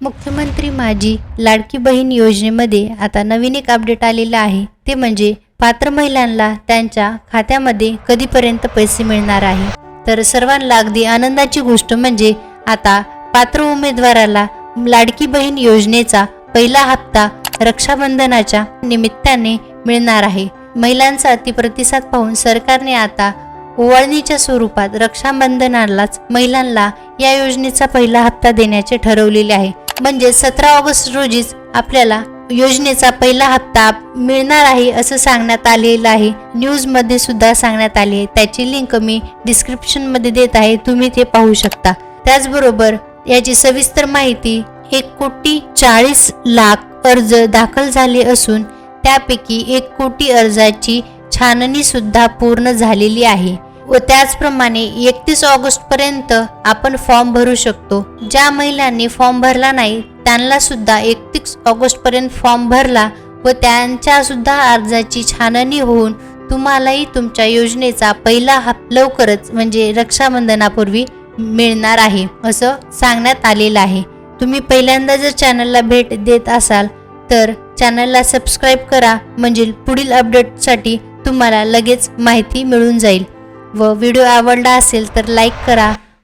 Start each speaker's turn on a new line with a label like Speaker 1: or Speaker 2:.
Speaker 1: मुख्यमंत्री माझी लाडकी बहीण योजनेमध्ये आता नवीन एक अपडेट आलेला आहे। ते म्हणजे पात्र महिलांना त्यांच्या खात्यामध्ये कधीपर्यंत पैसे मिळणार आहे। तर सर्वांना अगदी आनंदाची गोष्ट म्हणजे आता पात्र उमेदवाराला लाडकी बहीण योजनेचा पहिला हप्ता रक्षाबंधनाच्या निमित्ताने मिळणार आहे। महिलांचा प्रतिसाद पाहून सरकारने आता ओवाळणीच्या स्वरूपात रक्षाबंधनालाच महिलांना या योजनेचा पहिला हप्ता देण्याचे ठरवलेले आहे। म्हणजे 17 ऑगस्ट रोजीच आपल्याला योजनेचा पहिला हप्ता मिळणार आहे असं सांगण्यात आलेलं आहे। न्यूज मध्ये सुद्धा सांगण्यात आले आहे। त्याची लिंक मी डिस्क्रिप्शन मध्ये देत आहे, तुम्ही ते पाहू शकता। त्याचबरोबर याची सविस्तर माहिती 1,40,00,000 अर्ज दाखल झाले असून त्यापैकी 1 कोटी अर्जाची छाननी सुद्धा पूर्ण झालेली आहे व त्याचप्रमाणे 31 ऑगस्ट पर्यंत आपण फॉर्म भरू शकतो। ज्या महिलांनी फॉर्म भरला नाही त्यांना सुद्धा 31 ऑगस्ट पर्यंत फॉर्म भरला व त्यांच्या सुद्धा अर्जाची छाननी होऊन तुम्हालाही तुमच्या योजनेचा पहिला हप्ता लवकरच म्हणजे रक्षाबंधनापूर्वी मिळणार आहे असं सांगण्यात आलेलं आहे। तुम्ही पहिल्यांदा जर चॅनलला भेट देत असाल तर चॅनलला सबस्क्राईब करा, म्हणजे पुढील अपडेटसाठी तुम्हाला लगेच माहिती मिळून जाईल। व व्हिडिओ आवडला असेल तर लाईक करा,